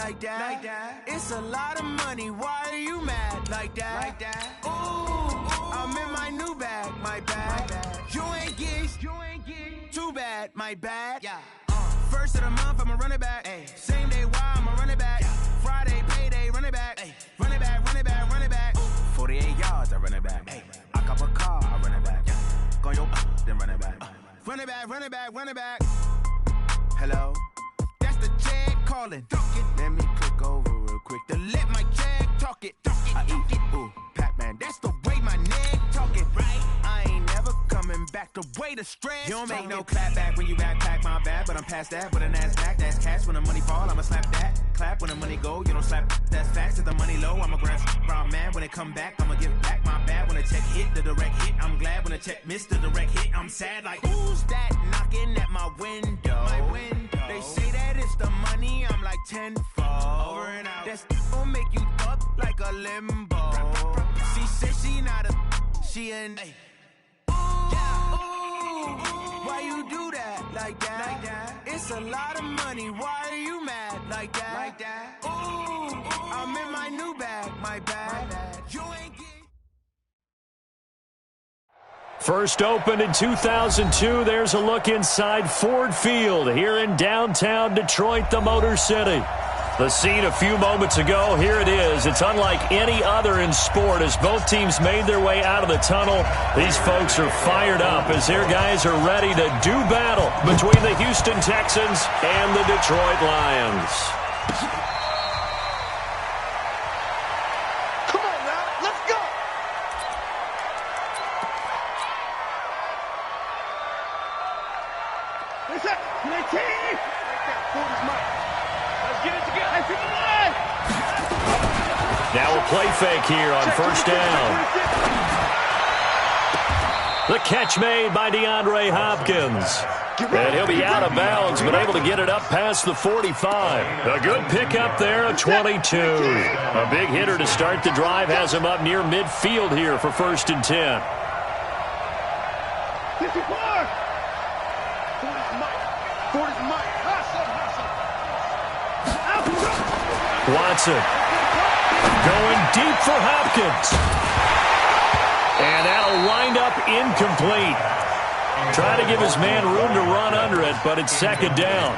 like that. It's a lot of money, why are you mad like that? Ooh, I'm in my new bag, my bad. You ain't geeks, too bad, my bad. Yeah. First of the month, I'ma run it back. Ay. Same day, why I'ma run it back. Friday, payday, run it back. Ay. Run it back, run it back, run it back. 48 yards, I run it back. Ay. I cop a car, I run it back. Go yo, then run it back. Run it back, run it back, run it back. Hello, that's the check calling. Let me click over real quick to let my check talk it. I eat it, ooh, Pac-Man, that's the way my neck talk it, right? I ain't never coming back the way the stress. You don't make no clap back when you backpack, my bad, but I'm past that with a NASDAQ. That's cash when the money fall, I'ma slap that. Clap when the money go, you don't slap. That's facts. If the money low, I'ma grab brown man. When it come back, I'ma give back my bad. When the check hit, the direct hit, I'm glad. When the check missed the direct hit, I'm sad. Like, who's that knocking at my window? They say that it's the money, I'm like tenfold. Over and out. That's gon' make you up like a limbo. She said she not a, she an. Why you do that like that? It's a lot of money, why are you mad like that? Ooh, I'm in my new bag, my bad. You ain't get... First opened in 2002, there's a look inside Ford Field here in downtown Detroit, the Motor City. The scene a few moments ago, here it is. It's unlike any other in sport as both teams made their way out of the tunnel. These folks are fired up as their guys are ready to do battle between the Houston Texans and the Detroit Lions. Come on now, let's go! What's up? 19! Ford is mine. Let's get it together. Now a play fake here on first down. The catch made by DeAndre Hopkins. And he'll be out of bounds, but able to get it up past the 45. A good pickup there of 22. A big hitter to start the drive has him up near midfield here for 1st and 10. 54! Ford is mine. Watson going deep for Hopkins. And that'll wind up incomplete. Trying to give his man room to run under it, but it's 2nd down.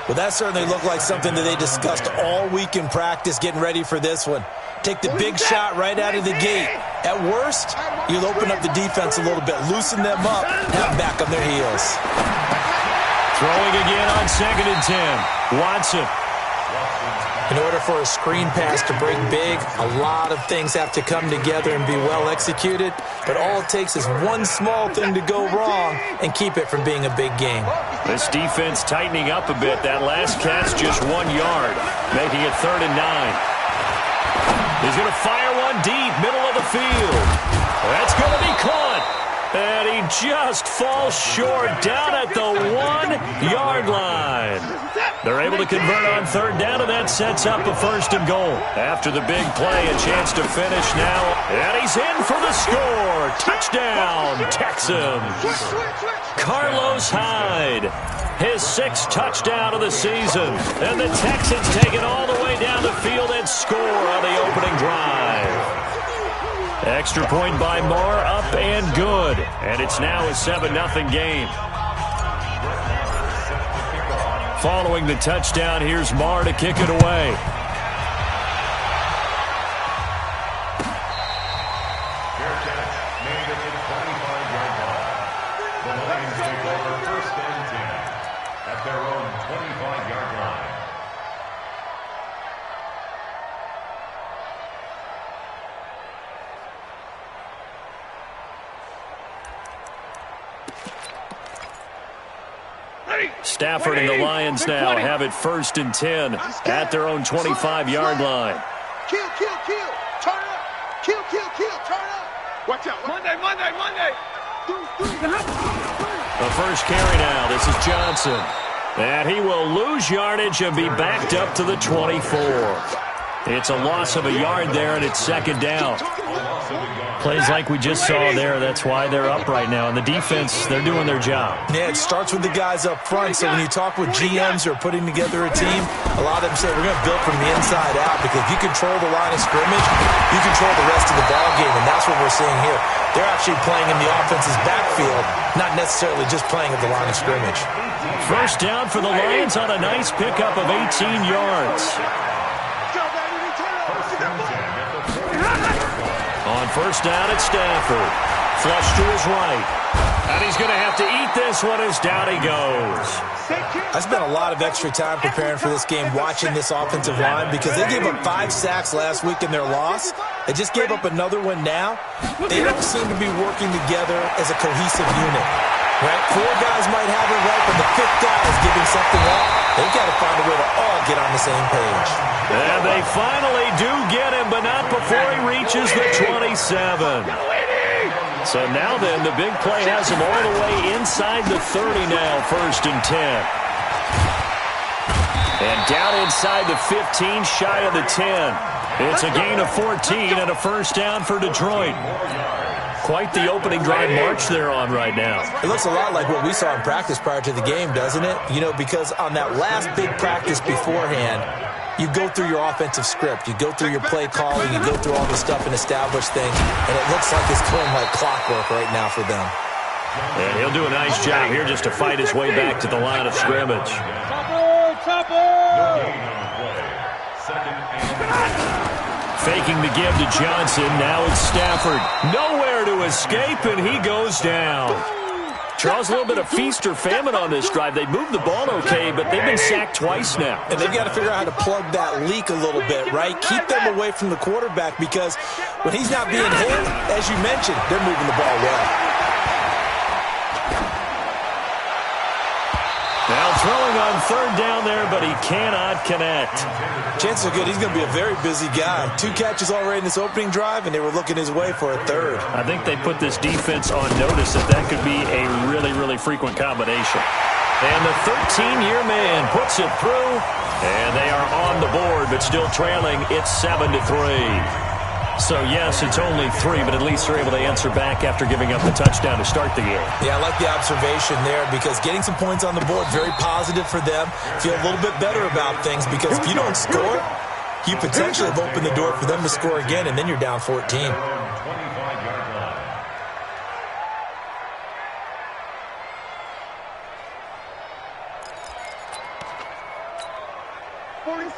Well, that certainly looked like something that they discussed all week in practice getting ready for this one. Take the big shot right out of the gate. At worst, you'll open up the defense a little bit, loosen them up, have them back on their heels. Throwing again on 2nd and 10. Watson. In order for a screen pass to break big, a lot of things have to come together and be well executed. But all it takes is one small thing to go wrong and keep it from being a big game. This defense tightening up a bit. That last catch just 1 yard, making it 3rd and 9. He's going to fire one deep, middle of the field. That's going to be caught. And he just falls short down at the 1-yard line. They're able to convert on 3rd down, and that sets up a 1st and goal. After the big play, a chance to finish now. And he's in for the score. Touchdown, Texans. Carlos Hyde, his 6th touchdown of the season. And the Texans take it all the way down the field and score on the opening drive. Extra point by Moore, up and good. And it's now a 7-0 game. Following the touchdown, here's Moore to kick it away. The Lions take over 1st and 10 at their own 25-yard line. Stafford and the Lions now have it 1st and 10 at their own 25-yard line. Kill. Turn up. Kill. Turn up. Watch out. Monday. The first carry now. This is Johnson. And he will lose yardage and be backed up to the 24. It's a loss of a yard there, and it's 2nd down. Plays like we just saw there. That's why they're up right now. And the defense, they're doing their job. Yeah, it starts with the guys up front. So when you talk with GMs who are putting together a team, a lot of them say we're going to build from the inside out, because if you control the line of scrimmage, you control the rest of the ball game, and that's what we're seeing here. They're actually playing in the offense's backfield, not necessarily just playing at the line of scrimmage. First down for the Lions on a nice pickup of 18 yards. On first down at Stafford. Flush to his right. And he's going to have to eat this one as down he goes. I spent a lot of extra time preparing for this game watching this offensive line, because they gave up 5 sacks last week in their loss. They just gave up another one now. They don't seem to be working together as a cohesive unit. Right? 4 guys might have it right, but the 5th guy is giving something up. They've got to find a way to all get on the same page. And they finally do get him, but not before he reaches the 27. So now then, the big play has him all the way inside the 30 now, 1st and 10. And down inside the 15, shy of the 10. It's a gain of 14 and a first down for Detroit. Quite the opening drive march they're on right now. It looks a lot like what we saw in practice prior to the game, doesn't it? You know, because on that last big practice beforehand, you go through your offensive script, you go through your play calling, you go through all this stuff and establish things, and it looks like it's going like clockwork right now for them. And he'll do a nice job here just to fight his way back to the line of scrimmage. Faking the give to Johnson. Now it's Stafford. Nowhere to escape, and he goes down. Charles, a little bit of feast or famine on this drive. They moved the ball okay, but they've been sacked twice now. And they've got to figure out how to plug that leak a little bit, right? Keep them away from the quarterback, because when he's not being hit, as you mentioned, they're moving the ball well. Now throwing on 3rd down there, but he cannot connect. Chances are good he's going to be a very busy guy. 2 catches already in this opening drive, and they were looking his way for a 3rd. I think they put this defense on notice that could be a really, really frequent combination. And the 13-year man puts it through, and they are on the board, but still trailing. It's 7-3. So, yes, it's only 3, but at least they're able to answer back after giving up the touchdown to start the game. Yeah, I like the observation there, because getting some points on the board, very positive for them. Feel a little bit better about things, because if you don't score, you potentially have opened the door for them to score again, and then you're down 14.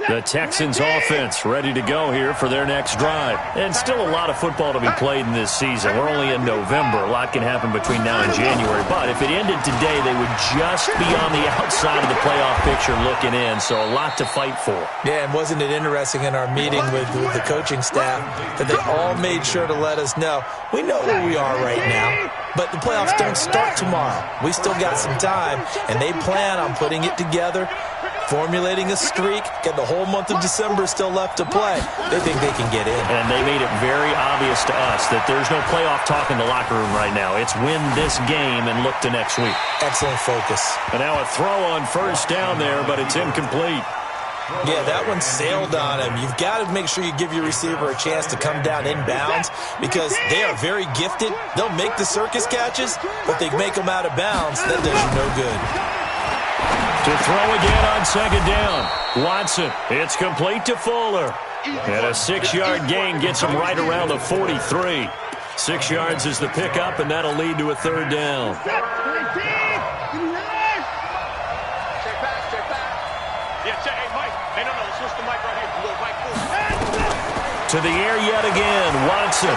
The Texans offense ready to go here for their next drive. And still a lot of football to be played in this season. We're only in November. A lot can happen between now and January. But if it ended today, they would just be on the outside of the playoff picture looking in. So a lot to fight for. Yeah, and wasn't it interesting in our meeting with the coaching staff that they all made sure to let us know, we know where we are right now, but the playoffs don't start tomorrow. We still got some time, and they plan on putting it together, formulating a streak, get the whole month of December still left to play. They think they can get in. And they made it very obvious to us that there's no playoff talk in the locker room right now. It's win this game and look to next week. Excellent focus. And now a throw on first down there, but it's incomplete. Yeah, that one sailed on him. You've got to make sure you give your receiver a chance to come down inbounds, because they are very gifted. They'll make the circus catches, but they make them out of bounds. That does you no good. To throw again on 2nd down. Watson, it's complete to Fuller. And a 6-yard gain gets him right around the 43. 6 yards is the pickup, and that'll lead to a 3rd down. To the air yet again, Watson.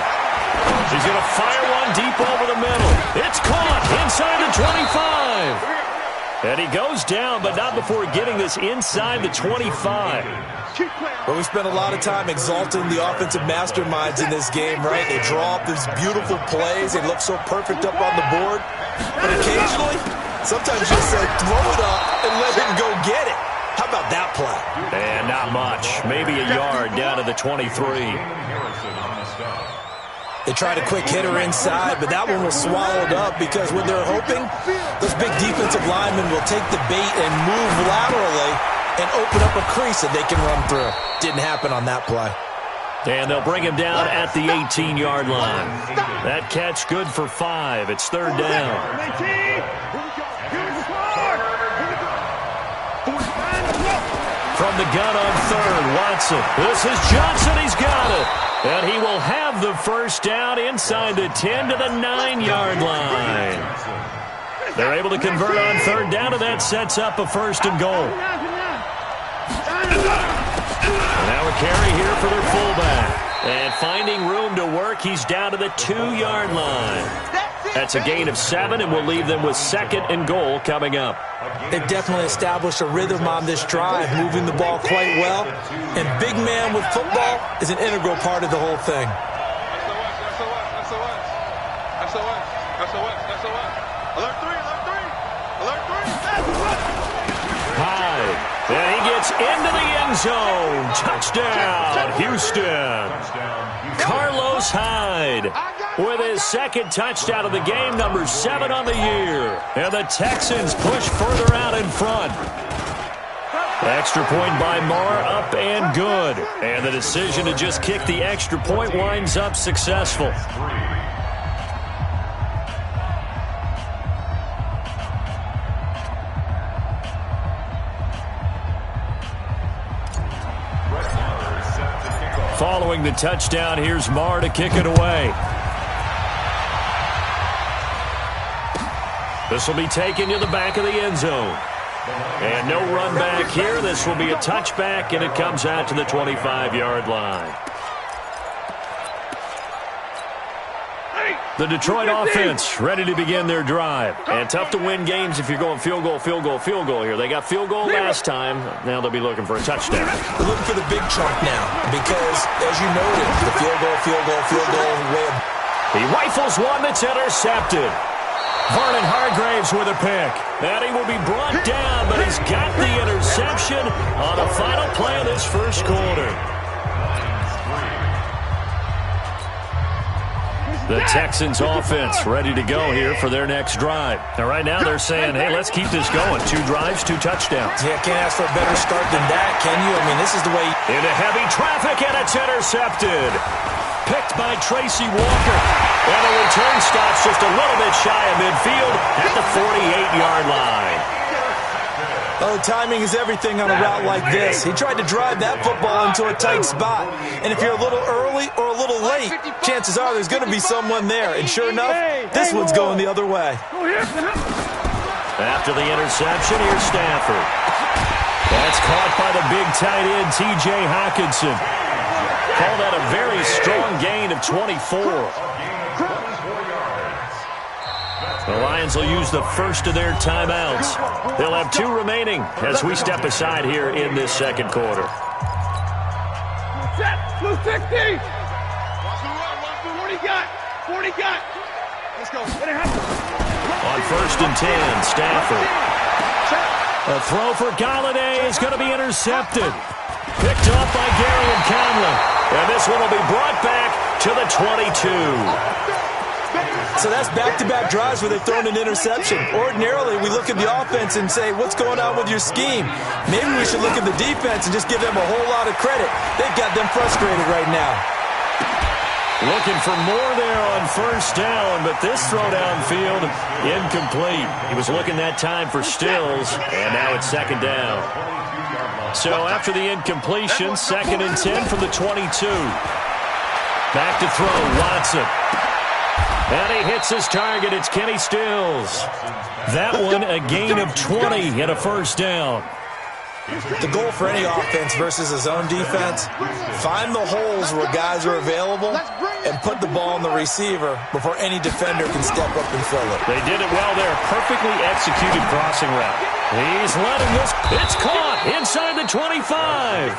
He's going to fire one deep over the middle. It's caught inside the 25. And he goes down, but not before getting this inside the 25. Well, we spent a lot of time exalting the offensive masterminds in this game, right? They draw up these beautiful plays. They look so perfect up on the board. But occasionally, sometimes you just say, throw it up and let him go get it. How about that play? And not much. Maybe a yard down to the 23. They tried a quick hitter inside, but that one was swallowed up, because when they're hoping, those big defensive linemen will take the bait and move laterally and open up a crease that they can run through. Didn't happen on that play. And they'll bring him down at the 18-yard line. That catch good for 5. It's third down. From the gun on third, Watson. This is Johnson. He's got it. And he will have the first down inside the 10 to the 9-yard line. They're able to convert on third down, and that sets up a first and goal. Now a carry here for their fullback. And finding room to work, he's down to the 2-yard line. That's a gain of 7, and we'll leave them with second and goal coming up. They've definitely established a rhythm on this drive, moving the ball quite well. And big man with football is an integral part of the whole thing. Hyde. And he gets into the end zone. Touchdown, Houston. Carlos Hyde with his second touchdown of the game, number 7 on the year. And the Texans push further out in front. Extra point by Marr, up and good. And the decision to just kick the extra point winds up successful. Following the touchdown, here's Marr to kick it away. This will be taken to the back of the end zone. And no run back here. This will be a touchback, and it comes out to the 25-yard line. The Detroit offense ready to begin their drive. And tough to win games if you're going field goal, field goal, field goal here. They got field goal last time. Now they'll be looking for a touchdown. They're looking for the big chunk now because, as you noted, the field goal, way of... He rifles one that's intercepted. Vernon Hargraves with a pick. And he will be brought down, but he's got the interception on the final play of this first quarter. The Texans offense ready to go here for their next drive. Now, right now they're saying, hey, let's keep this going. 2 drives, 2 touchdowns. Yeah, can't ask for a better start than that, can you? I mean, this is the way... Into heavy traffic, and it's intercepted. Picked by Tracy Walker. And the return stops just a little bit shy of midfield at the 48-yard line. Oh, timing is everything on a route like this. He tried to drive that football into a tight spot. And if you're a little early or a little late, chances are there's going to be someone there. And sure enough, this one's going the other way. After the interception, here's Stafford. That's caught by the big tight end, T.J. Hockenson. Call that a very strong gain of 24. The Lions will use the first of their timeouts. They'll have 2 remaining as we step aside here in this second quarter. Blue 60. What do you got? Let's go. On first and 10, Stafford. A throw for Golladay is going to be intercepted. Picked off by Garrett Conlon. And this one will be brought back to the 22. So that's back-to-back drives where they've thrown an interception. Ordinarily, we look at the offense and say, what's going on with your scheme? Maybe we should look at the defense and just give them a whole lot of credit. They've got them frustrated right now. Looking for more there on first down, but this throw downfield, incomplete. He was looking that time for Stills, and now it's second down. So after the incompletion, second and 10 from the 22. Back to throw, Watson. And he hits his target. It's Kenny Stills. That one a gain of 20 and a first down. The goal for any offense versus a zone defense, find the holes where guys are available and put the ball on the receiver before any defender can step up and fill it. They did it well there. Perfectly executed crossing route. He's letting this. It's caught inside the 25.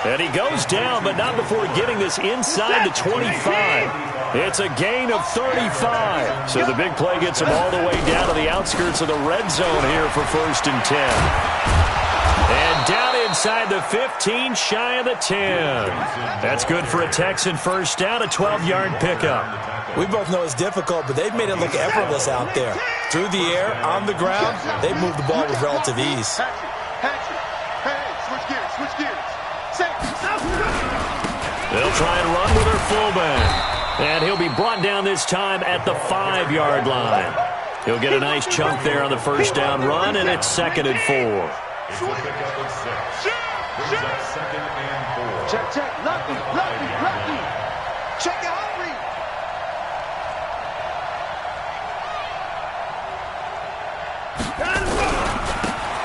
And he goes down, but not before getting this inside the 25. It's a gain of 35. So the big play gets him all the way down to the outskirts of the red zone here for first and 10. And down inside the 15, shy of the 10. That's good for a Texan first down, a 12-yard pickup. We both know it's difficult, but they've made it look effortless out there. Through the air, on the ground, they've moved the ball with relative ease. Switch gears. They'll try and run with their fullback. And he'll be brought down this time at the 5-yard line. He'll get a nice chunk there on the first down run, and it's 2nd and 4. It's a pickup of 6. Brings up 2nd and 4. Check. Lucky. Check it out, Reed.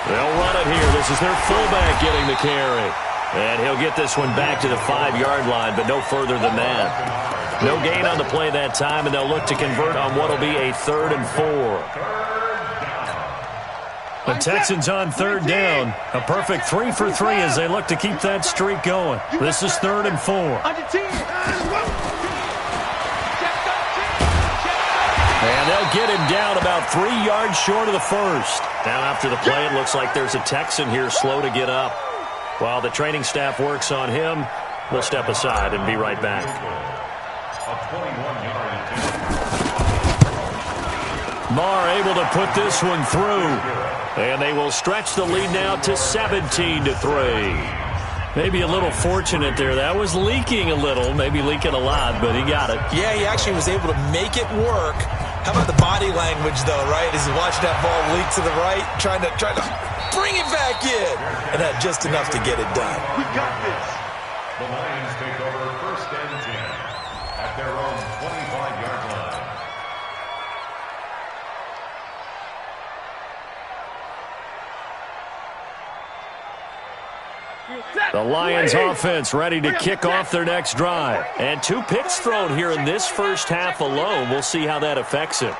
They'll run it here. This is their fullback getting the carry. And he'll get this one back to the 5-yard line, but no further than that. No gain on the play that time, and they'll look to convert on what will be a 3rd and 4. The Texans on 3rd down. A perfect 3 for 3 as they look to keep that streak going. This is 3rd and 4. And they'll get him down about 3 yards short of the first. Now after the play, it looks like there's a Texan here slow to get up. While the training staff works on him, we'll step aside and be right back. A 21-yard attempt. Marr able to put this one through. And they will stretch the lead now to 17-3. Maybe a little fortunate there. That was leaking a little, maybe leaking a lot, but he got it. Yeah, he actually was able to make it work. How about the body language, though, right? As he watched that ball leak to the right, trying to bring it back in. And had just enough to get it done. We got this. The Lions take over 1st and 10 at their own 25-yard line. The Lions offense ready to kick off their next drive. And 2 picks thrown here in this first half alone. We'll see how that affects him.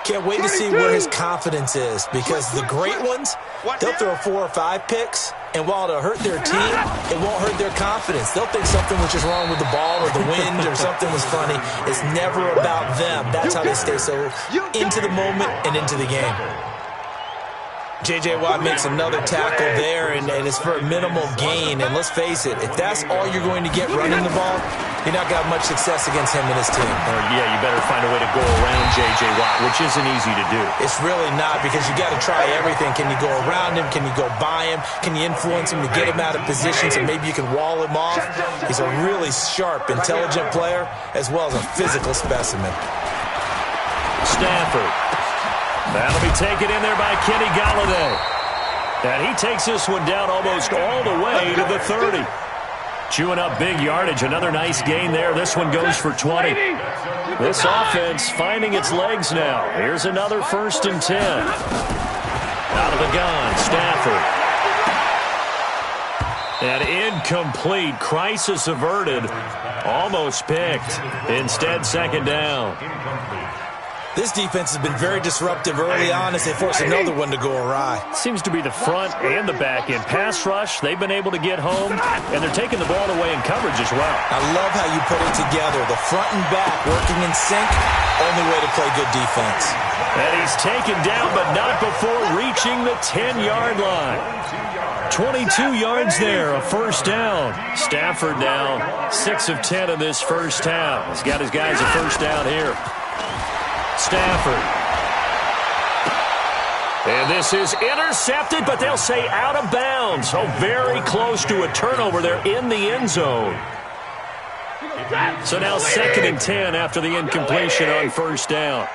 Can't wait to see where his confidence is, because the great ones, they'll throw 4 or 5 picks, and while it'll hurt their team, it won't hurt their confidence. They'll think something was just wrong with the ball or the wind or something was funny. It's never about them. That's how they stay so into the moment and into the game. J.J. Watt makes another tackle there, and it's for a minimal gain. And let's face it, if that's all you're going to get running the ball, you're not going to have much success against him and his team. Yeah, you better find a way to go around J.J. Watt, which isn't easy to do. It's really not, because you got to try everything. Can you go around him? Can you go by him? Can you influence him to get him out of position so maybe you can wall him off? He's a really sharp, intelligent player, as well as a physical specimen. Stafford. That'll be taken in there by Kenny Golladay. And he takes this one down almost all the way to the 30. Chewing up big yardage. Another nice gain there. This one goes for 20. This offense finding its legs now. Here's another 1st and 10. Out of the gun, Stafford. And incomplete. Crisis averted. Almost picked. Instead, 2nd down. This defense has been very disruptive early on as they force another one to go awry. Seems to be the front and the back end. Pass rush, they've been able to get home, and they're taking the ball away in coverage as well. I love how you put it together. The front and back working in sync, only way to play good defense. And he's taken down, but not before reaching the 10-yard line. 22 yards there, a 1st down. Stafford now 6 of 10 in this first half. He's got his guys a 1st down here. Stafford. And this is intercepted, but they'll say out of bounds. So very close to a turnover there in the end zone. So now 2nd and 10 after the incompletion on 1st down.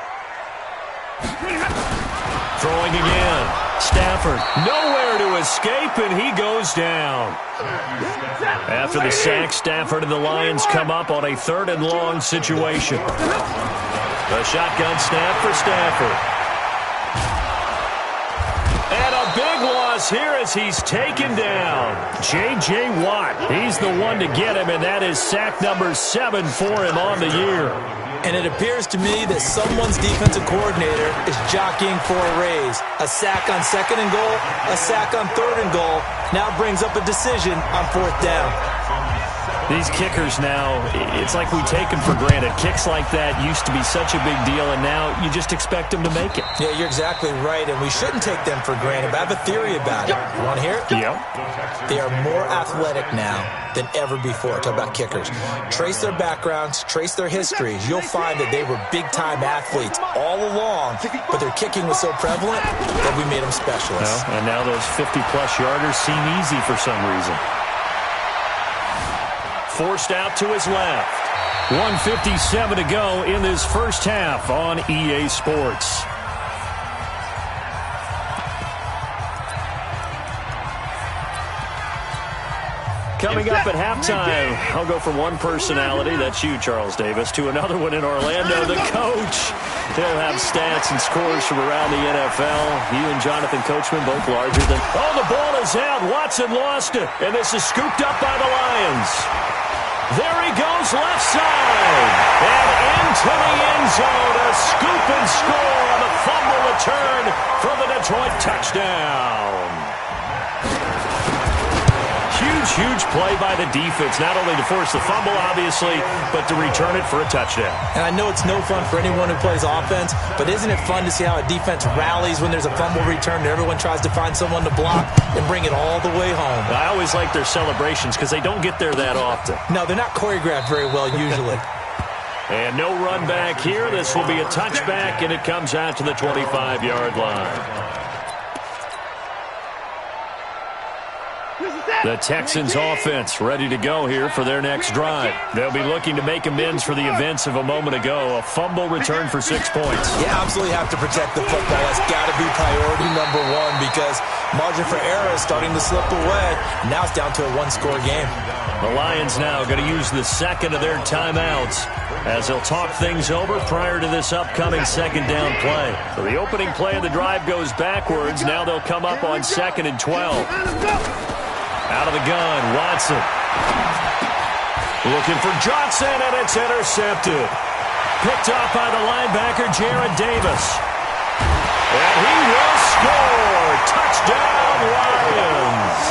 Throwing again. Stafford nowhere to escape, and he goes down. After the sack, Stafford and the Lions come up on a 3rd and long situation. The shotgun snap for Stafford. And a big loss here as he's taken down. J.J. Watt, he's the one to get him, and that is sack number 7 for him on the year. And it appears to me that someone's defensive coordinator is jockeying for a raise. A sack on 2nd and goal, a sack on 3rd and goal, now brings up a decision on 4th down. These kickers now, it's like we take them for granted. Kicks like that used to be such a big deal, and now you just expect them to make it. Yeah, you're exactly right, and we shouldn't take them for granted, but I have a theory about it. You want to hear it? Yep. They are more athletic now than ever before. Talk about kickers. Trace their backgrounds, trace their histories. You'll find that they were big-time athletes all along, but their kicking was so prevalent that we made them specialists. Well, and now ththose 50-plus yarders seem easy for some reason. forced out to his left. 1:57 to go in this first half on EA Sports. Coming up at halftime, I'll go from one personality, that's you, Charles Davis, to another one in Orlando, the coach. He'll have stats and scores from around the NFL. You and Jonathan Coachman both larger than... Oh, the ball is out. Watson lost it. And this is scooped up by the Lions. There he goes, left side. And into the end zone. A scoop and score on a fumble return for the Detroit touchdown. Huge play by the defense, not only to force the fumble, obviously, but to return it for a touchdown. And I know it's no fun for anyone who plays offense, but isn't it fun to see how a defense rallies when there's a fumble return and everyone tries to find someone to block and bring it all the way home? I always like their celebrations because they don't get there that often. No, they're not choreographed very well usually. And no run back here. This will be a touchback, and it comes out to the 25-yard line. The Texans offense ready to go here for their next drive. They'll be looking to make amends for the events of a moment ago. A fumble return for 6 points. Yeah, absolutely have to protect the football. That's got to be priority number one because margin for error is starting to slip away. Now it's down to a one-score game. The Lions now going to use the second of their timeouts as they'll talk things over prior to this upcoming second down play. So the opening play of the drive goes backwards. Now they'll come up on 2nd and 12. Out of the gun, Watson. Looking for Johnson, and it's intercepted. Picked off by the linebacker, Jared Davis. And he will score. Touchdown, Lions.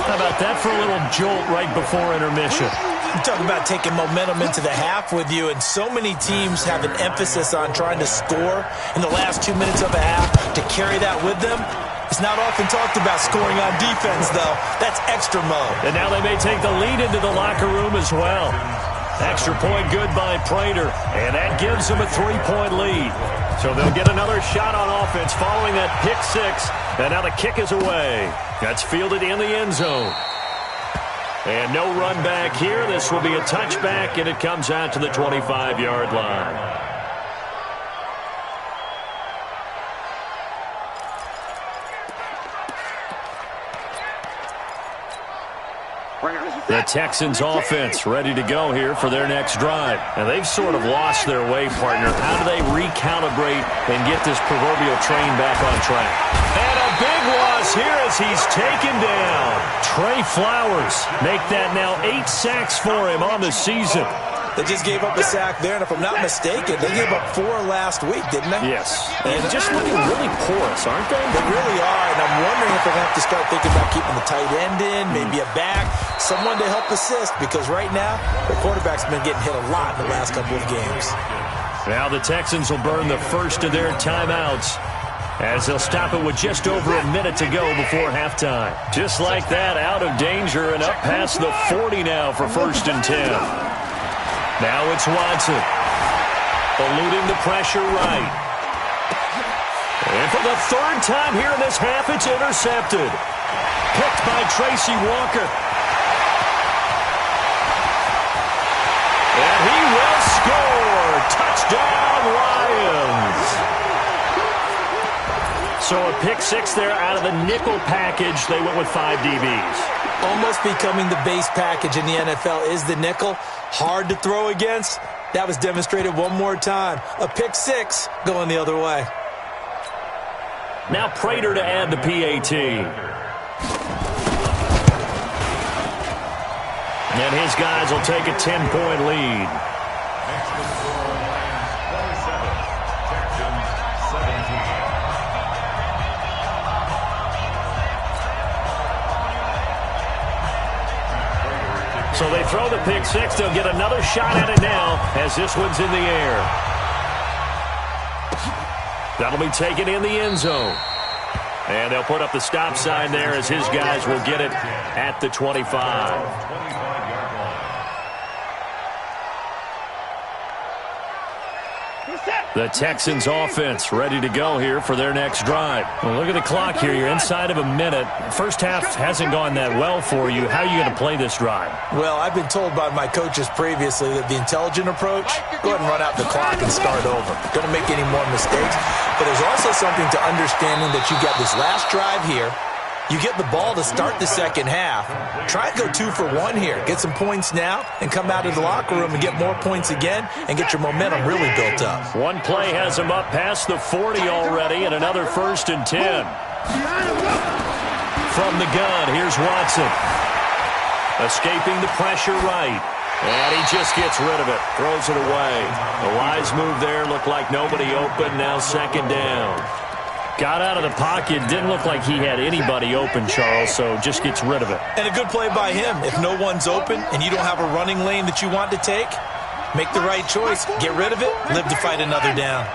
How about that for a little jolt right before intermission? I'm talking about taking momentum into the half with you, and so many teams have an emphasis on trying to score in the last 2 minutes of a half to carry that with them. It's not often talked about scoring on defense, though. That's extra mode. And now they may take the lead into the locker room as well. Extra point good by Prater, and that gives them a 3-point lead. So they'll get another shot on offense following that pick six, and now the kick is away. That's fielded in the end zone. And no run back here. This will be a touchback, and it comes out to the 25-yard line. The Texans offense ready to go here for their next drive. And they've sort of lost their way, partner. How do they recalibrate and get this proverbial train back on track? And a big loss here as he's taken down. Trey Flowers make that now 8 sacks for him on the season. They just gave up a sack there, and if I'm not mistaken, they gave up 4 last week, didn't they? Yes. And just looking really porous, aren't they? They really are, and I'm wondering if they're going to have to start thinking about keeping the tight end in, maybe a back, someone to help assist, because right now, the quarterback's been getting hit a lot in the last couple of games. Now the Texans will burn the first of their timeouts as they'll stop it with just over a minute to go before halftime. Just like that, out of danger and up past the 40 now for 1st and 10. Now it's Watson, eluding the pressure right. And for the 3rd time here in this half, it's intercepted. Picked by Tracy Walker. And he will score. Touchdown, Lions. So a pick six there out of the nickel package. They went with 5 DBs. Almost becoming the base package in the NFL is the nickel. Hard to throw against. That was demonstrated one more time. A pick six going the other way. Now Prater to add the PAT. And his guys will take a 10-point lead. So they throw the pick six. They'll get another shot at it now as this one's in the air. That'll be taken in the end zone. And they'll put up the stop sign there as his guys will get it at the 25. The Texans offense ready to go here for their next drive. Well, look at the clock here. You're inside of a minute. First half hasn't gone that well for you. How are you going to play this drive? Well, I've been told by my coaches previously that the intelligent approach, go ahead and run out the clock and start over. Don't make any more mistakes. But there's also something to understanding that you got this last drive here. You get the ball to start the second half. Try and go 2 for 1 here. Get some points now and come out of the locker room and get more points again and get your momentum really built up. One play has him up past the 40 already, and another 1st and 10. From the gun, here's Watson. Escaping the pressure right. And he just gets rid of it. Throws it away. A wise move there. Looked like nobody open. Now 2nd down. Got out of the pocket. Didn't look like he had anybody open, Charles, so just gets rid of it. And a good play by him. If no one's open and you don't have a running lane that you want to take, make the right choice. Get rid of it. Live to fight another down.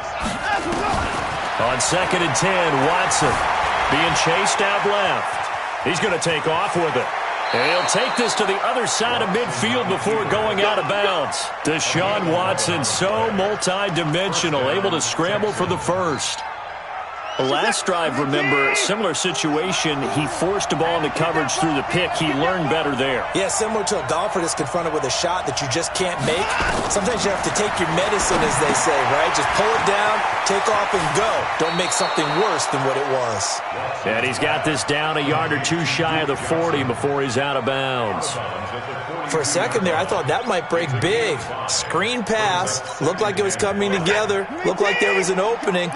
On 2nd and 10, Watson being chased out left. He's going to take off with it. And he'll take this to the other side of midfield before going out of bounds. Deshaun Watson, so multi-dimensional, able to scramble for the first. Last drive, remember, similar situation. He forced a ball into coverage through the pick. He learned better there. Yeah, similar to a golfer that's confronted with a shot that you just can't make. Sometimes you have to take your medicine, as they say, right? Just pull it down, take off, and go. Don't make something worse than what it was. And he's got this down a yard or two shy of the 40 before he's out of bounds. For a second there, I thought that might break big. Screen pass. Looked like it was coming together. Looked like there was an opening.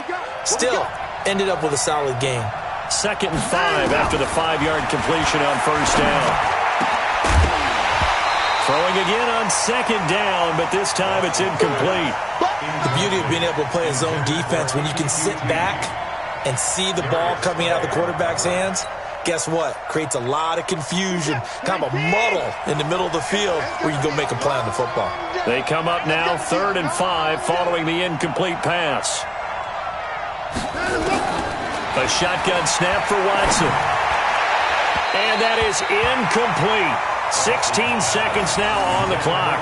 Still, ended up with a solid game. 2nd and 5 after the 5-yard completion on 1st down. Throwing again on 2nd down, but this time it's incomplete. The beauty of being able to play a zone defense when you can sit back and see the ball coming out of the quarterback's hands, guess what? Creates a lot of confusion, kind of a muddle in the middle of the field where you go make a play on the football. They come up now 3rd and 5 following the incomplete pass. A shotgun snap for Watson. And that is incomplete. 16 seconds now on the clock.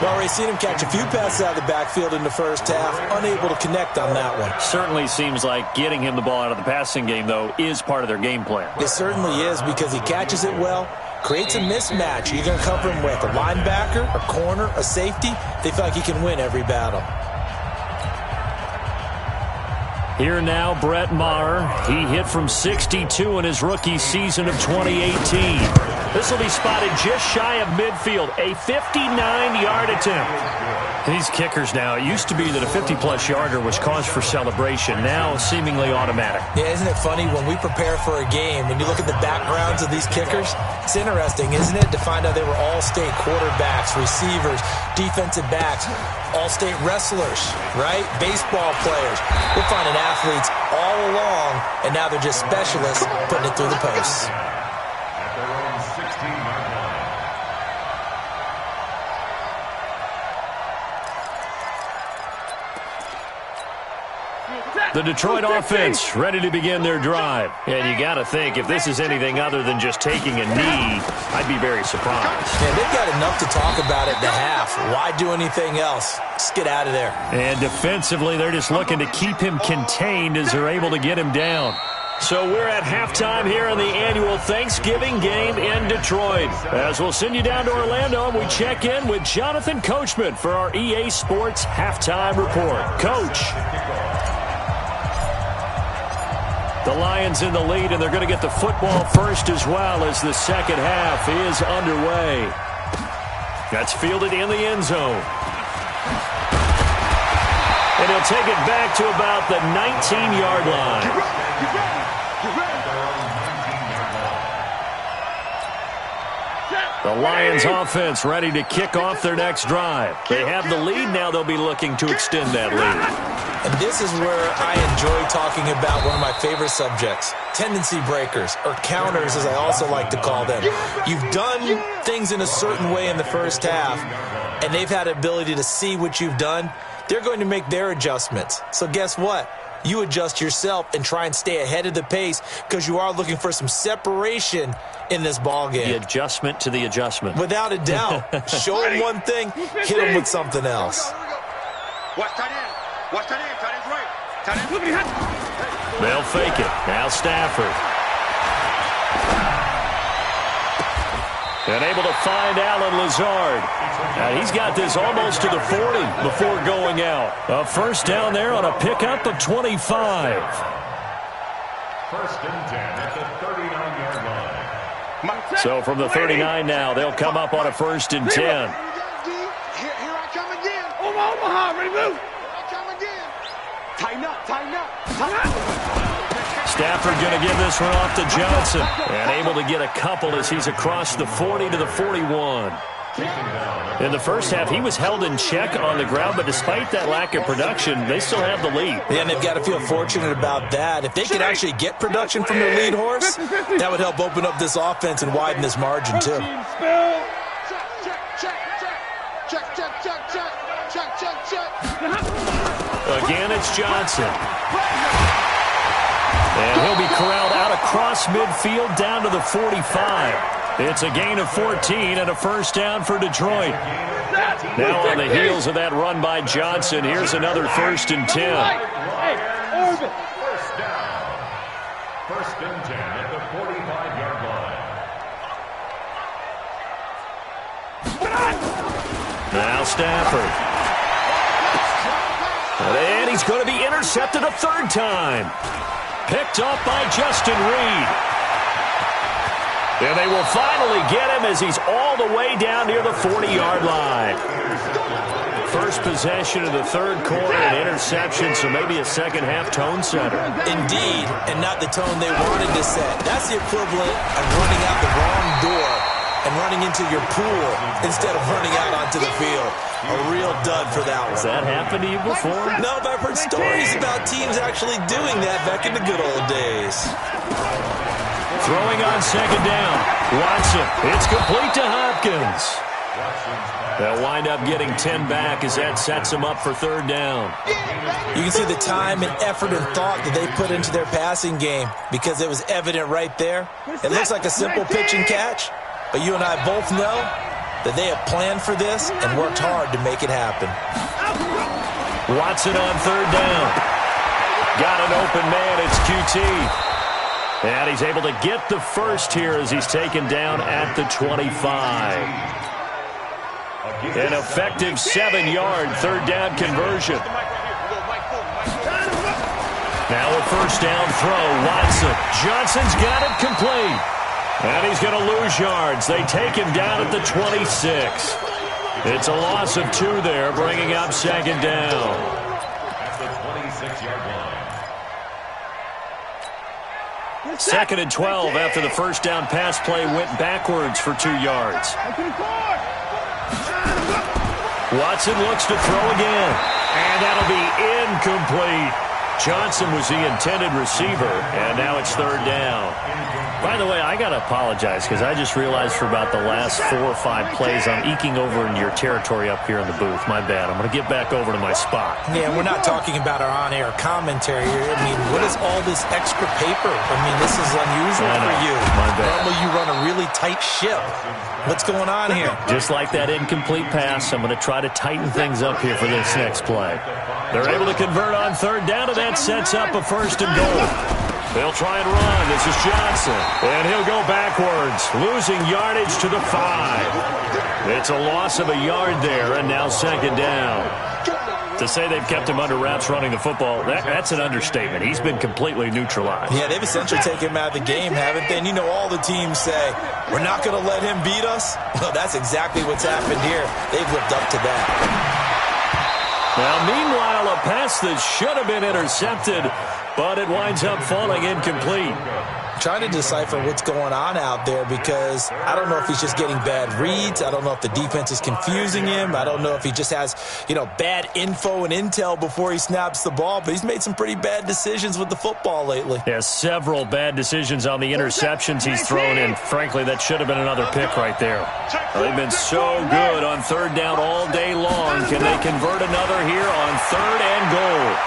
Well, already seen him catch a few passes out of the backfield in the first half. Unable to connect on that one. Certainly seems like getting him the ball out of the passing game, though, is part of their game plan. It certainly is because he catches it well, creates a mismatch. You're going to cover him with a linebacker, a corner, a safety. They feel like he can win every battle. Here now, Brett Maher. He hit from 62 in his rookie season of 2018. This will be spotted just shy of midfield. A 59-yard attempt. These kickers now, it used to be that a 50-plus yarder was cause for celebration. Now, seemingly automatic. Yeah, isn't it funny? When we prepare for a game, when you look at the backgrounds of these kickers, it's interesting, isn't it, to find out they were all-state quarterbacks, receivers, defensive backs, all-state wrestlers, right? Baseball players. We're finding athletes all along, and now they're just specialists putting it through the posts. At their own 16-yard line. The Detroit offense ready to begin their drive. And you got to think, if this is anything other than just taking a knee, I'd be very surprised. Yeah, they've got enough to talk about at the half. Why do anything else? Just get out of there. And defensively, they're just looking to keep him contained as they're able to get him down. So we're at halftime here in the annual Thanksgiving game in Detroit. As we'll send you down to Orlando, and we check in with Jonathan Coachman for our EA Sports Halftime Report. Coach. The Lions in the lead, and they're going to get the football first as well as the second half is underway. That's fielded in the end zone. And he'll take it back to about the 19-yard line. The Lions offense ready to kick off their next drive. They have the lead now. They'll be looking to extend that lead. And this is where I enjoy talking about one of my favorite subjects, tendency breakers, or counters as I also like to call them. You've done things in a certain way in the first half, and they've had the ability to see what you've done. They're going to make their adjustments. So guess what? You adjust yourself and try and stay ahead of the pace because you are looking for some separation in this ball game. The adjustment to the adjustment. Without a doubt. Show them one thing, hit them with something else. Watch tight end. Watch that end. Tight end's right. Tight end. They'll fake it. Now Stafford. And able to find Allen Lazard. And he's got this almost to the 40 before going out. A first down there on a pickup of 25. First and 10 at the 39-yard line. So from the 39 now, they'll come up on a first and 10. Here I come again. Omaha, ready to move. Here I come again. Tighten up, tighten up, tighten up. Stafford going to give this one off to Johnson. And able to get a couple as he's across the 40 to the 41. In the first half, he was held in check on the ground, but despite that lack of production, they still have the lead. Yeah, and they've got to feel fortunate about that. If they could actually get production from their lead horse, that would help open up this offense and widen this margin, too. Again, it's Johnson. And he'll be corralled out across midfield down to the 45. It's a gain of 14 and a first down for Detroit. Now on the heels of that run by Johnson, here's another first and 10. First down. First and 10 at the 45-yard line. Now Stafford. And he's going to be intercepted a third time. Picked up by Justin Reed. And they will finally get him as he's all the way down near the 40-yard line. First possession of the third quarter, an interception, so maybe a second-half tone setter. Indeed, and not the tone they wanted to set. That's the equivalent of running out the wrong door and running into your pool instead of running out onto the field. A real dud for that one. Has that happened to you before? No, but I've heard stories about teams actually doing that back in the good old days. Throwing on second down. Watson. It's complete to Hopkins. They'll wind up getting 10 back as that sets them up for third down. You can see the time and effort and thought that they put into their passing game because it was evident right there. It looks like a simple pitch and catch, but you and I both know that they have planned for this and worked hard to make it happen. Watson on third down. Got an open man. It's QT. And he's able to get the first here as he's taken down at the 25. An effective 7-yard third down conversion. Now a first down throw. Watson. Johnson's got it complete. And he's going to lose yards. They take him down at the 26. It's a loss of 2 there, bringing up second down. At the 26-yard line. Second and 12 after the first down pass play went backwards for 2 yards. Watson looks to throw again. And that'll be incomplete. Johnson was the intended receiver, and now it's third down. By the way, I got to apologize because I just realized for about the last 4 or 5 plays I'm eking over in your territory up here in the booth. My bad. I'm going to get back over to my spot. Yeah, we're not talking about our on-air commentary here. I mean, what is all this extra paper? I mean, this is unusual for you. My bad. Normally you run a really tight ship. What's going on here? Just like that incomplete pass, I'm going to try to tighten things up here for this next play. They're able to convert on third down, and that sets up a first and goal. They'll try and run. This is Johnson. And he'll go backwards, losing yardage to the 5. It's a loss of a yard there, and now second down. To say they've kept him under wraps running the football, that's an understatement. He's been completely neutralized. Yeah, they've essentially taken him out of the game, haven't they? And you know all the teams say, we're not going to let him beat us. Well, that's exactly what's happened here. They've lived up to that. Now, meanwhile, a pass that should have been intercepted, but it winds up falling incomplete. Trying to decipher what's going on out there because I don't know if he's just getting bad reads. I don't know if the defense is confusing him. I don't know if he just has, bad info and intel before he snaps the ball, but he's made some pretty bad decisions with the football lately. Yeah, several bad decisions on the interceptions he's thrown in. Frankly, that should have been another pick right there. They've been so good on third down all day long. Can they convert another here on third and goal?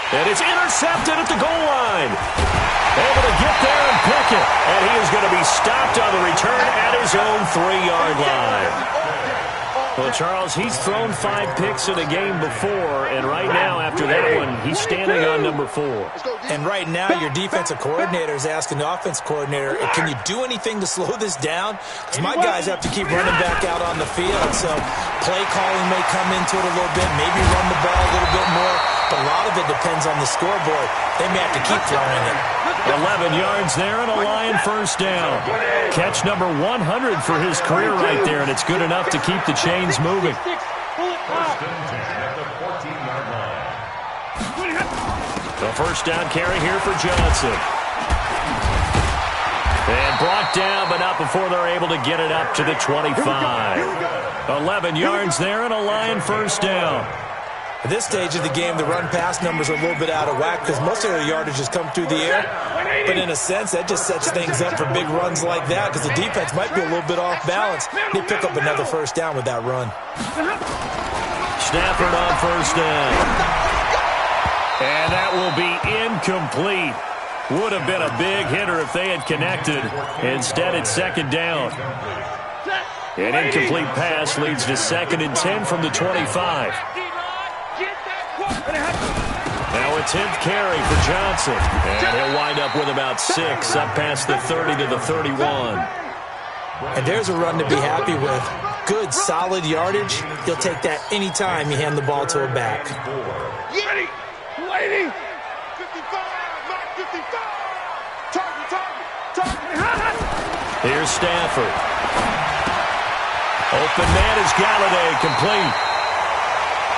And it's intercepted at the goal line. Able to get there and pick it. And he is going to be stopped on the return at his own 3-yard line. Well, Charles, he's thrown 5 picks in a game before, and right now, after that one, he's standing on number 4. And right now, your defensive coordinator is asking the offense coordinator, can you do anything to slow this down? Because my guys have to keep running back out on the field, so play calling may come into it a little bit, maybe run the ball a little bit more, but a lot of it depends on the scoreboard. They may have to keep throwing it. 11 yards there and a Lion first down. Catch number 100 for his career right there, and it's good enough to keep the chains moving. First and 10 at the 14-yard line. The first down carry here for Johnson. And brought down, but not before they're able to get it up to the 25. 11 yards there and a Lion first down. At this stage of the game, the run-pass numbers are a little bit out of whack because most of their yardage has come through the air. But in a sense, that just sets things up for big runs like that because the defense might be a little bit off balance. They pick up another first down with that run. Stafford on first down. And that will be incomplete. Would have been a big hitter if they had connected. Instead, it's second down. An incomplete pass leads to 2nd and 10 from the 25. Now a 10th carry for Johnson. And he'll wind up with about 6 up past the 30 to the 31. And there's a run to be happy with. Good, solid yardage. You'll take that any time you hand the ball to a back. Ready. 55, Mark 55. Target. Here's Stafford. Open man is Galladay, complete.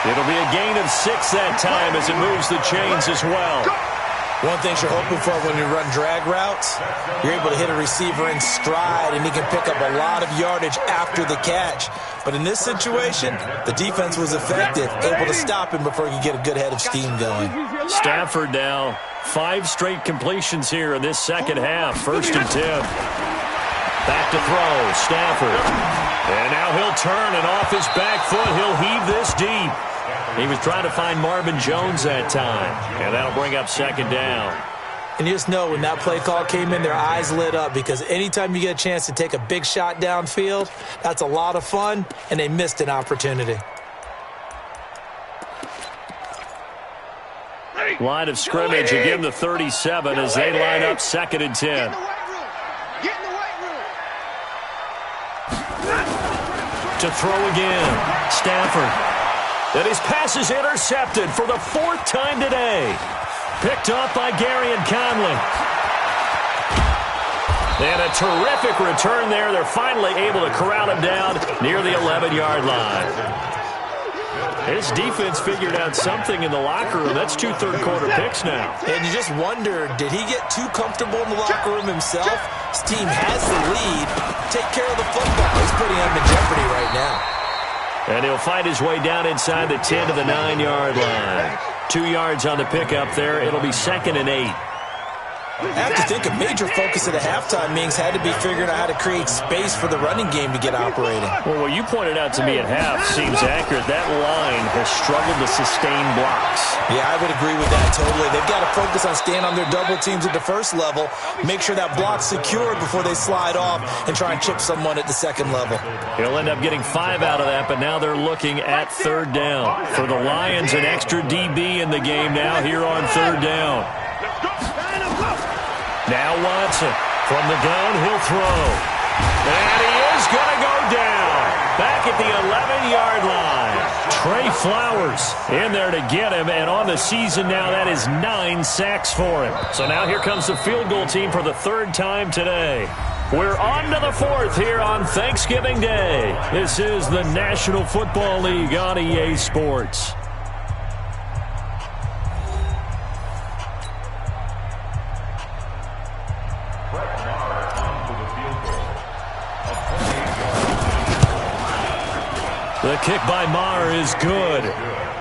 It'll be a gain of 6 that time as it moves the chains as well. One thing you're hoping for when you run drag routes, you're able to hit a receiver in stride, and he can pick up a lot of yardage after the catch. But in this situation, the defense was effective, able to stop him before he could get a good head of steam going. Stafford now, 5 straight completions here in this second half. 1st and 10. Back to throw, Stafford. And now he'll turn, and off his back foot, he'll heave this deep. He was trying to find Marvin Jones that time, and that'll bring up 2nd down. And you just know when that play call came in, their eyes lit up because anytime you get a chance to take a big shot downfield, that's a lot of fun, and they missed an opportunity. Line of scrimmage, again the 37 as they line up 2nd and 10. To throw again, Stafford. And his pass is intercepted for the 4th time today. Picked off by Garyon Conley. And a terrific return there. They're finally able to corral him down near the 11-yard line. His defense figured out something in the locker room. That's 2 third-quarter picks now. And you just wonder, did he get too comfortable in the locker room himself? His team has the lead. Take care of the football. He's putting him in jeopardy right now. And he'll fight his way down inside the 10 to the 9-yard line. 2 yards on the pickup there. It'll be 2nd and 8. I have to think a major focus at the halftime meetings had to be figuring out how to create space for the running game to get operating. Well, what you pointed out to me at half seems accurate. That line has struggled to sustain blocks. Yeah, I would agree with that totally. They've got to focus on staying on their double teams at the first level, make sure that block's secured before they slide off and try and chip someone at the second level. He'll end up getting 5 out of that, but now they're looking at 3rd down. For the Lions, an extra DB in the game now here on 3rd down. Now Watson from the gun, he'll throw. And he is going to go down. Back at the 11-yard line. Trey Flowers in there to get him, and on the season now, that is 9 sacks for him. So now here comes the field goal team for the 3rd time today. We're on to the 4th here on Thanksgiving Day. This is the National Football League on EA Sports. The kick by Maher is good.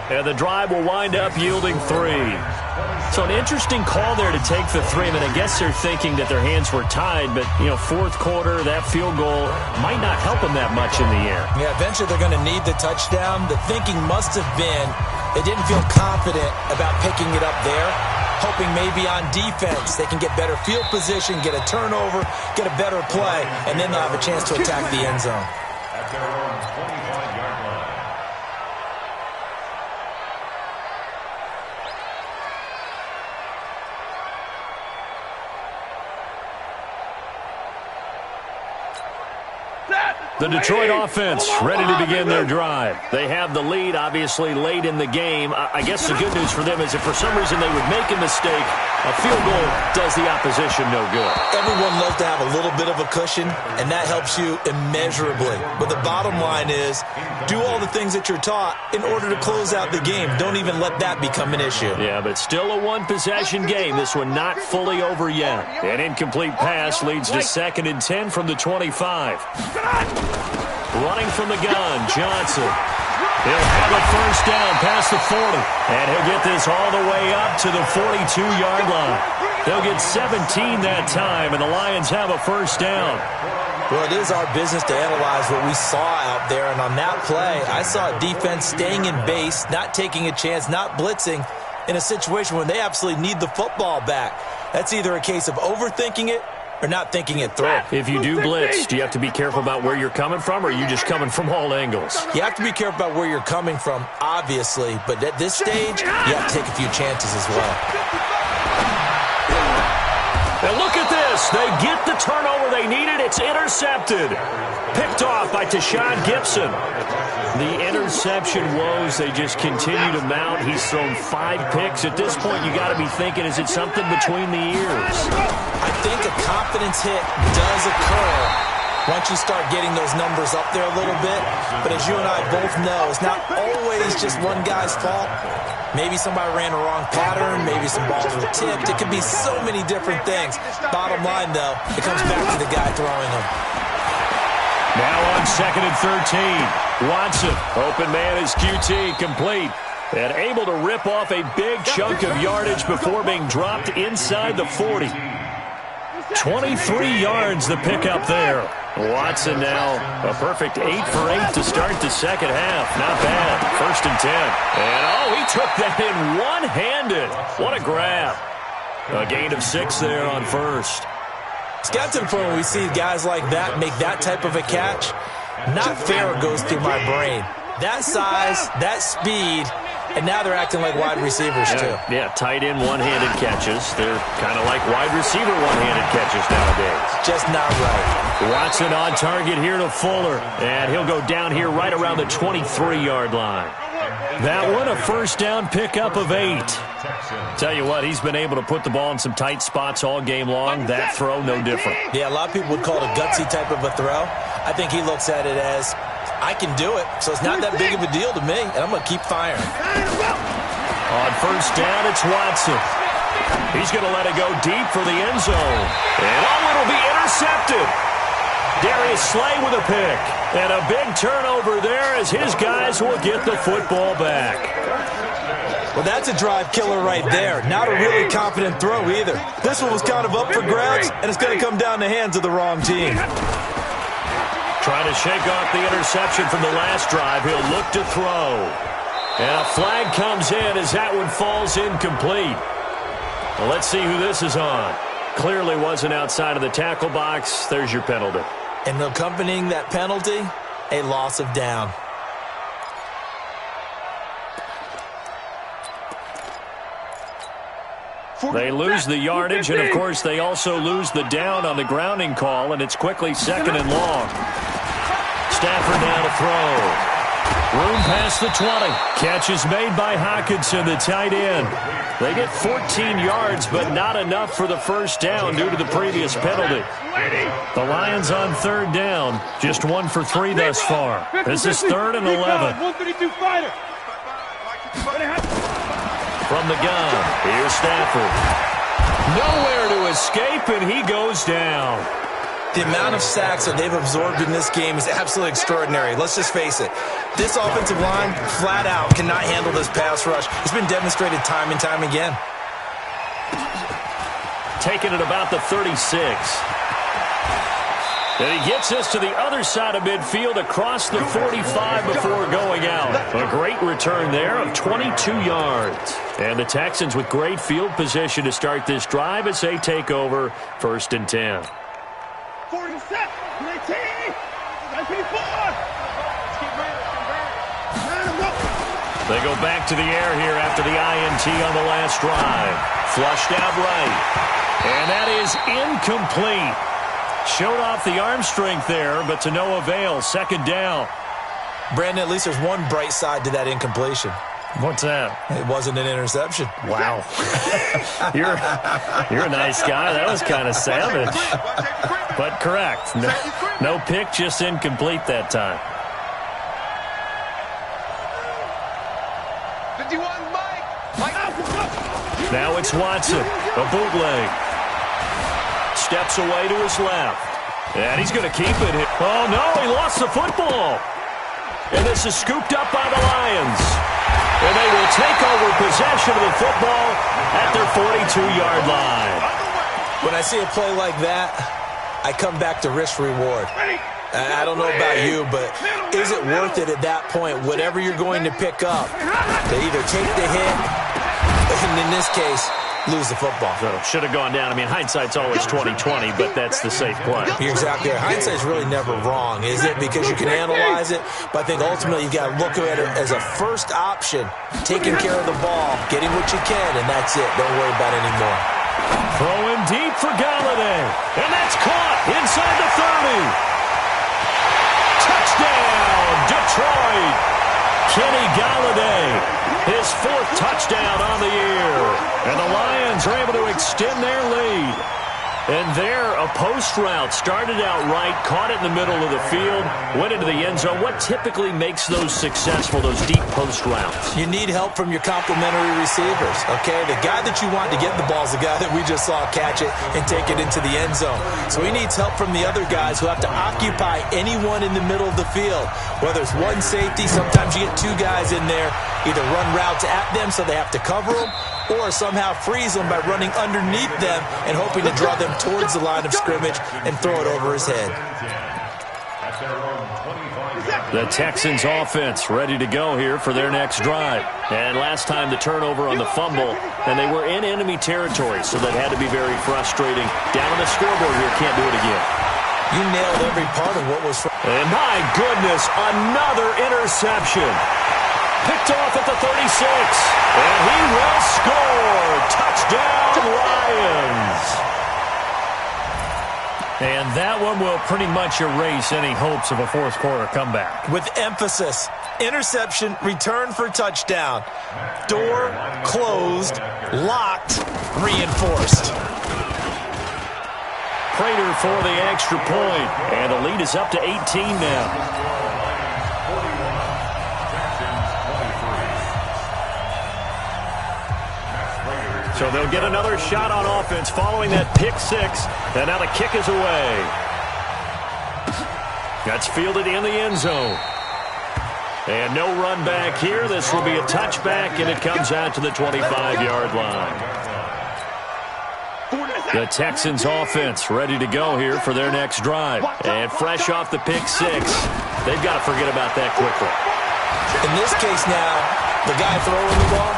And the drive will wind up yielding 3. So an interesting call there to take the 3. I mean, I guess they're thinking that their hands were tied, but, 4th quarter, that field goal might not help them that much in the air. Yeah, eventually they're going to need the touchdown. The thinking must have been they didn't feel confident about picking it up there, hoping maybe on defense they can get better field position, get a turnover, get a better play, and then they'll have a chance to attack the end zone. At their own 25-yard line. The Detroit offense ready to begin their drive. They have the lead, obviously, late in the game. I guess the good news for them is if for some reason they would make a mistake, a field goal does the opposition no good. Everyone loves to have a little bit of a cushion, and that helps you immeasurably. But the bottom line is, do all the things that you're taught in order to close out the game. Don't even let that become an issue. Yeah, but still a one-possession game. This one not fully over yet. An incomplete pass leads to 2nd and 10 from the 25. Running from the gun, Johnson. He'll have a first down past the 40. And he'll get this all the way up to the 42-yard line. They'll get 17 that time, and the Lions have a first down. Well, it is our business to analyze what we saw out there. And on that play, I saw a defense staying in base, not taking a chance, not blitzing in a situation where they absolutely need the football back. That's either a case of overthinking it or not thinking it through. If you do blitz, do you have to be careful about where you're coming from, or are you just coming from all angles? You have to be careful about where you're coming from, obviously. But at this stage, you have to take a few chances as well. And look at this. They get the turnover they needed. It's intercepted. Picked off by Tashawn Gibson. The interception woes, they just continue to mount. He's thrown 5 picks. At this point, you got to be thinking, is it something between the ears? I think a confidence hit does occur once you start getting those numbers up there a little bit. But as you and I both know, it's not always just one guy's fault. Maybe somebody ran a wrong pattern. Maybe some balls were tipped. It could be so many different things. Bottom line, though, it comes back to the guy throwing them. Now on 2nd and 13. Watson, open man is QT, complete. And able to rip off a big chunk of yardage before being dropped inside the 40. 23 yards the pickup there. Watson now a perfect 8 for 8 to start the second half. Not bad. 1st and 10. And, he took that in one-handed. What a grab. A gain of 6 there on first. It's got to the point where we see guys like that make that type of a catch. Not fair goes through my brain. That size, that speed, and now they're acting like wide receivers too. Yeah, tight end one-handed catches. They're kind of like wide receiver one-handed catches nowadays. Just not right. Watson on target here to Fuller. And he'll go down here right around the 23-yard line. That one, a first down pickup of 8. Tell you what, he's been able to put the ball in some tight spots all game long. That throw, no different. Yeah, a lot of people would call it a gutsy type of a throw. I think he looks at it as, I can do it, so it's not that big of a deal to me, and I'm going to keep firing. On first down, it's Watson. He's going to let it go deep for the end zone. And it'll be intercepted. Darius Slay with a pick. And a big turnover there as his guys will get the football back. Well, that's a drive killer right there. Not a really confident throw either. This one was kind of up for grabs, and it's going to come down the hands of the wrong team. Trying to shake off the interception from the last drive. He'll look to throw. And a flag comes in as that one falls incomplete. Well, let's see who this is on. Clearly wasn't outside of the tackle box. There's your penalty. And accompanying that penalty, a loss of down. They lose the yardage, and, of course, they also lose the down on the grounding call, and it's quickly 2nd and long. Stafford now to throw. Room past the 20. Catch is made by Hockenson, the tight end. They get 14 yards, but not enough for the first down due to the previous penalty. The Lions on 3rd down, just 1 for 3 thus far. This is 3rd and 11. From the gun, here's Stafford. Nowhere to escape, and he goes down. The amount of sacks that they've absorbed in this game is absolutely extraordinary. Let's just face it. This offensive line, flat out, cannot handle this pass rush. It's been demonstrated time and time again. Taking it about the 36. And he gets us to the other side of midfield across the 45 before going out. A great return there of 22 yards. And the Texans with great field position to start this drive as they take over 1st and 10. 47, 19, 94. They go back to the air here after the INT on the last drive. Flushed out right. And that is incomplete. Showed off the arm strength there, but to no avail. Second down. Brandon, at least there's one bright side to that incompletion. What's that? It wasn't an interception. Wow. You're a nice guy. That was kind of savage. But correct. No pick, just incomplete that time. 51, Mike. Now it's Watson. A bootleg. Steps away to his left. And he's going to keep it. Oh, no, he lost the football. And this is scooped up by the Lions. And they will take over possession of the football at their 42-yard line. When I see a play like that, I come back to risk-reward. I don't know about you, but is it worth it at that point, whatever you're going to pick up, to either take the hit, and in this case, lose the football? So should have gone down. I mean, hindsight's always 20/20, but that's the safe play. You're exactly right. Hindsight's really never wrong, is it? Because you can analyze it, but I think ultimately you got to look at it as a first option, taking care of the ball, getting what you can, and that's it. Don't worry about it anymore. Throwing deep for Galladay, and that's caught inside the 30. Touchdown, Detroit. Kenny Galladay, his 4th touchdown on the year. And the Lions are able to extend their lead. And there, a post route started out right, caught it in the middle of the field, went into the end zone. What typically makes those successful, those deep post routes? You need help from your complementary receivers, okay? The guy that you want to get the ball is the guy that we just saw catch it and take it into the end zone. So he needs help from the other guys who have to occupy anyone in the middle of the field. Whether it's one safety, sometimes you get 2 guys in there, either run routes at them so they have to cover them, or somehow freeze them by running underneath them and hoping to draw them towards the line of scrimmage and throw it over his head. The Texans offense ready to go here for their next drive. And last time the turnover on the fumble, and they were in enemy territory, so that had to be very frustrating. Down on the scoreboard here, can't do it again. You nailed every part of what was... And my goodness, another interception. Picked off at the 36. And he will score. Touchdown, Lions. And that one will pretty much erase any hopes of a fourth-quarter comeback. With emphasis, interception, return for touchdown. Door closed, locked, reinforced. Prater for the extra point. And the lead is up to 18 now. So they'll get another shot on offense following that pick 6. And now the kick is away. That's fielded in the end zone. And no run back here. This will be a touchback, and it comes out to the 25-yard line. The Texans offense ready to go here for their next drive. And fresh off the pick 6, they've got to forget about that quickly. In this case now, the guy throwing the ball,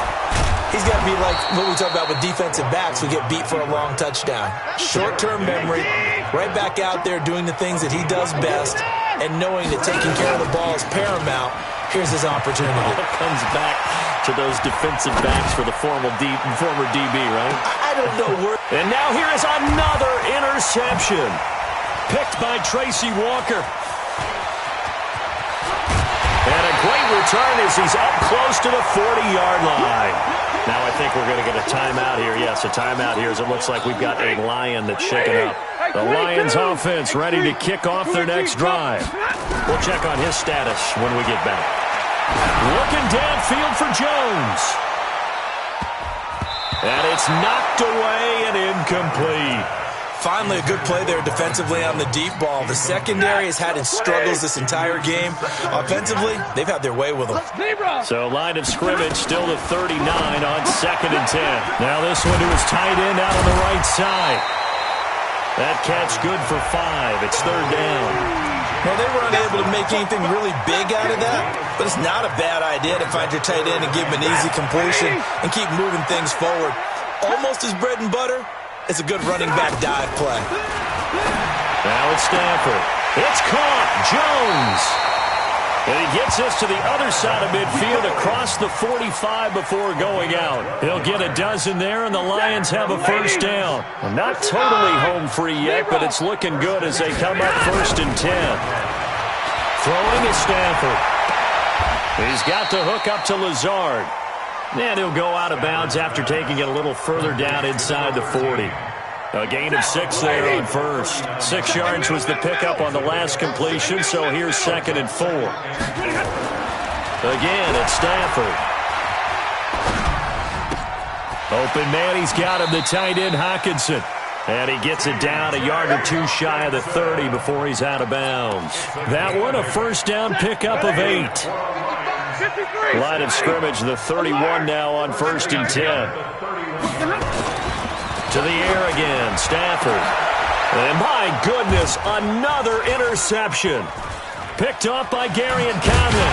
he's got to be like what we talk about with defensive backs who get beat for a long touchdown. Short-term memory, right back out there doing the things that he does best, and knowing that taking care of the ball is paramount. Here's his opportunity. It comes back to those defensive backs for the former DB, right? I don't know where. And now here is another interception. Picked by Tracy Walker. And a great return as he's up close to the 40-yard line. Now I think we're going to get a timeout here. Yes, a timeout here as it looks like we've got a Lion that's shaken up. The Lions offense ready to kick off their next drive. We'll check on his status when we get back. Looking downfield for Jones. And it's knocked away and incomplete. Finally, a good play there defensively on the deep ball. The secondary has had its struggles this entire game. Offensively, they've had their way with them. So line of scrimmage still to 39 on 2nd and 10. Now this one to his tight end out on the right side. That catch good for 5. It's 3rd down. Well, they were unable to make anything really big out of that, but it's not a bad idea to find your tight end and give him an easy completion and keep moving things forward. Almost his bread and butter. It's a good running back dive play. Now it's Stafford. It's caught. Jones. And he gets this to the other side of midfield across the 45 before going out. He'll get a dozen there, and the Lions have a first down. Well, not totally home free yet, but it's looking good as they come up 1st and 10. Throwing is Stafford. He's got the hook up to Lazard. And he'll go out of bounds after taking it a little further down inside the 40. A gain of 6 there on first. 6 yards was the pickup on the last completion, so here's 2nd and 4. Again, it's Stafford. Open man, he's got him, the tight end, Hockenson. And he gets it down a yard or 2 shy of the 30 before he's out of bounds. That one, a first down pickup of 8. Line of scrimmage, the 31 now on 1st and 10. To the air again, Stafford. And my goodness, another interception. Picked off by Garyon Conley.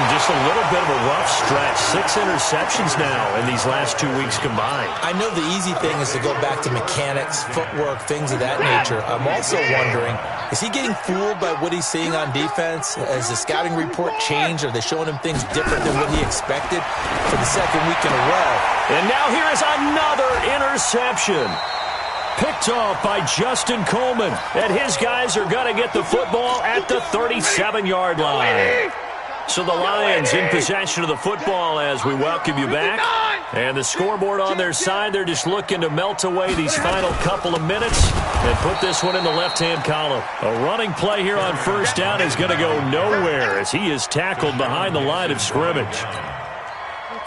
Just a little bit of a rough stretch. 6 interceptions now in these last 2 weeks combined. I know the easy thing is to go back to mechanics, footwork, things of that nature. I'm also wondering, is he getting fooled by what he's seeing on defense? Has the scouting report changed? Are they showing him things different than what he expected for the 2nd week in a row? And now here is another interception. Picked off by Justin Coleman. And his guys are going to get the football at the 37-yard line. So the Lions in possession of the football as we welcome you back. And the scoreboard on their side, they're just looking to melt away these final couple of minutes and put this one in the left-hand column. A running play here on first down is going to go nowhere as he is tackled behind the line of scrimmage.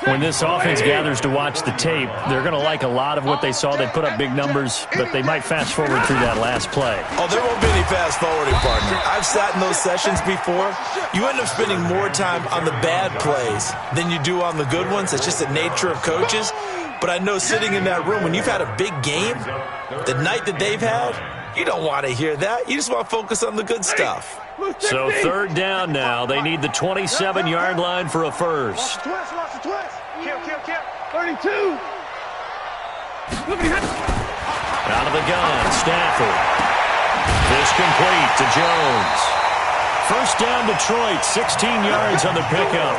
When this offense gathers to watch the tape, they're going to like a lot of what they saw. They put up big numbers, but they might fast forward through that last play. Oh, there won't be any fast forwarding, partner. I've sat in those sessions before. You end up spending more time on the bad plays than you do on the good ones. It's just the nature of coaches. But I know sitting in that room, when you've had a big game, the night that they've had, you don't want to hear that. You just want to focus on the good stuff. So 3rd down now. They need the 27-yard line for a first. Kill. 32. Out of the gun, Stafford. This complete to Jones. First down, Detroit, 16 yards on the pickup.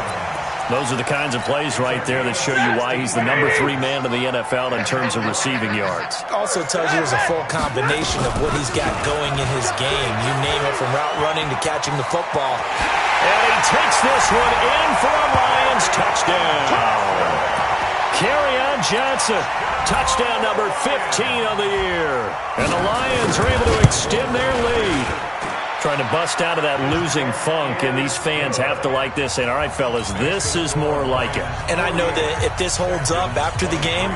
Those are the kinds of plays right there that show you why he's the number 3 man in the NFL in terms of receiving yards. Also tells you there's a full combination of what he's got going in his game. You name it, from route running to catching the football. And he takes this one in for a Lions touchdown. Kerryon Johnson, touchdown number 15 on the year. And the Lions are able to extend their lead. Trying to bust out of that losing funk, and these fans have to like this. And all right, fellas, this is more like it. And I know that if this holds up after the game,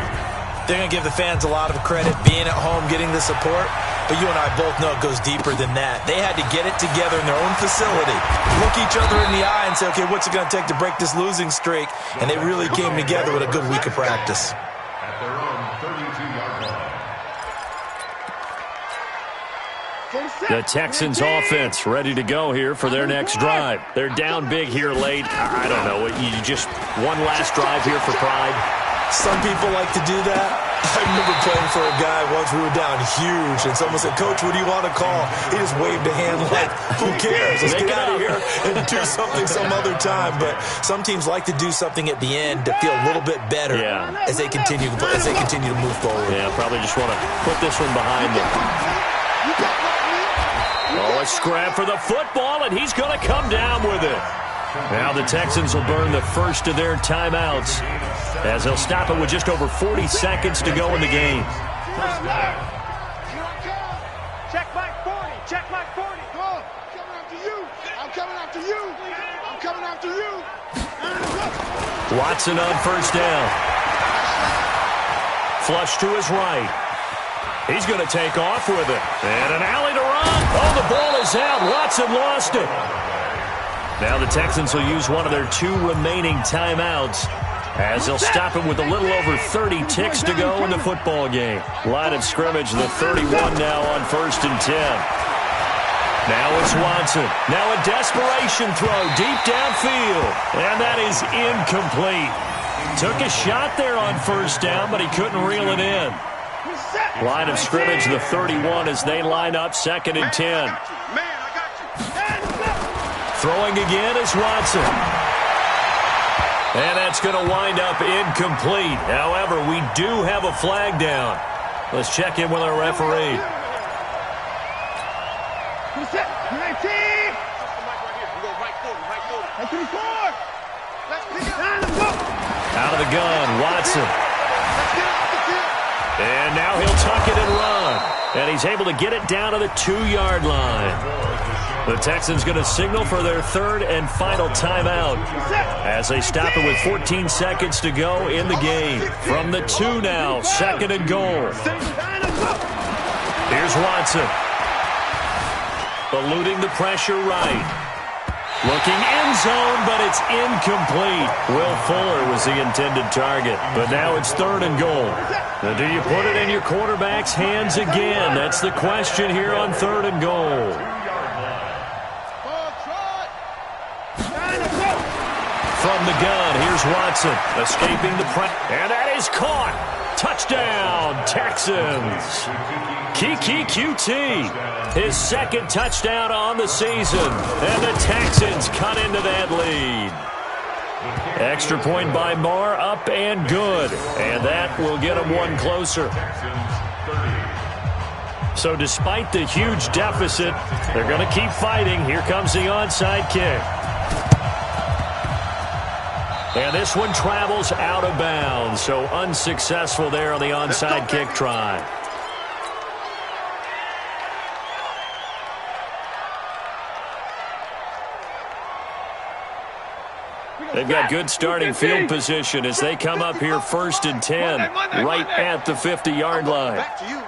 they're going to give the fans a lot of credit, being at home, getting the support. But you and I both know it goes deeper than that. They had to get it together in their own facility, look each other in the eye and say, okay, what's it going to take to break this losing streak? And they really came together with a good week of practice. At their own 32-yard line. The Texans offense ready to go here for their next drive. They're down big here late. I don't know. You just one last drive here for pride. Some people like to do that. I remember playing for a guy once. We were down huge, and someone said, Coach, what do you want to call? He just waved a hand like, who cares? Let's get out of here and do something some other time. But some teams like to do something at the end to feel a little bit better as they continue to move forward. Yeah, probably just want to put this one behind them. Oh, a scrap for the football, and he's going to come down with it. Now the Texans will burn the first of their timeouts as they'll stop it with just over 40 seconds to go in the game. Check Mike 40. Check Mike 40. Go. I'm coming after you. I'm coming after you. Watson on first down. Flush to his right. He's going to take off with it. And an alley to run. Oh, the ball is out. Watson lost it. Now the Texans will use one of their 2 remaining timeouts as they'll stop it with a little over 30 ticks to go in the football game. Line of scrimmage, the 31 now on 1st and 10. Now it's Watson. Now a desperation throw deep downfield. And that is incomplete. Took a shot there on first down, but he couldn't reel it in. Line of scrimmage, the 31 as they line up 2nd and 10. Man, I got you. Throwing again is Watson. And that's going to wind up incomplete. However, we do have a flag down. Let's check in with our referee. Out of the gun, Watson. And now he'll tuck it and run. And he's able to get it down to the 2-yard line. The Texans going to signal for their third and final timeout as they stop it with 14 seconds to go in the game. From the 2 now, 2nd and goal. Here's Watson. Eluding the pressure right. Looking end zone, but it's incomplete. Will Fuller was the intended target, but now it's 3rd and goal. Now, do you put it in your quarterback's hands again? That's the question here on 3rd and goal. From the gun, here's Watson, escaping the pressure, and that is caught. Touchdown, Texans. Keke QT, his 2nd touchdown on the season, and the Texans cut into that lead. Extra point by Moore, up and good, and that will get them one closer. So despite the huge deficit, they're going to keep fighting. Here comes the onside kick. And this one travels out of bounds, so unsuccessful there on the onside kick try. They've got good starting field position as they come up here 1st and 10, right at the 50-yard line. Back to you.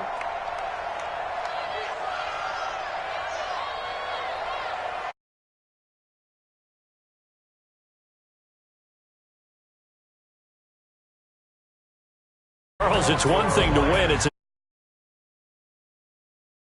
Charles, it's one thing to win. It's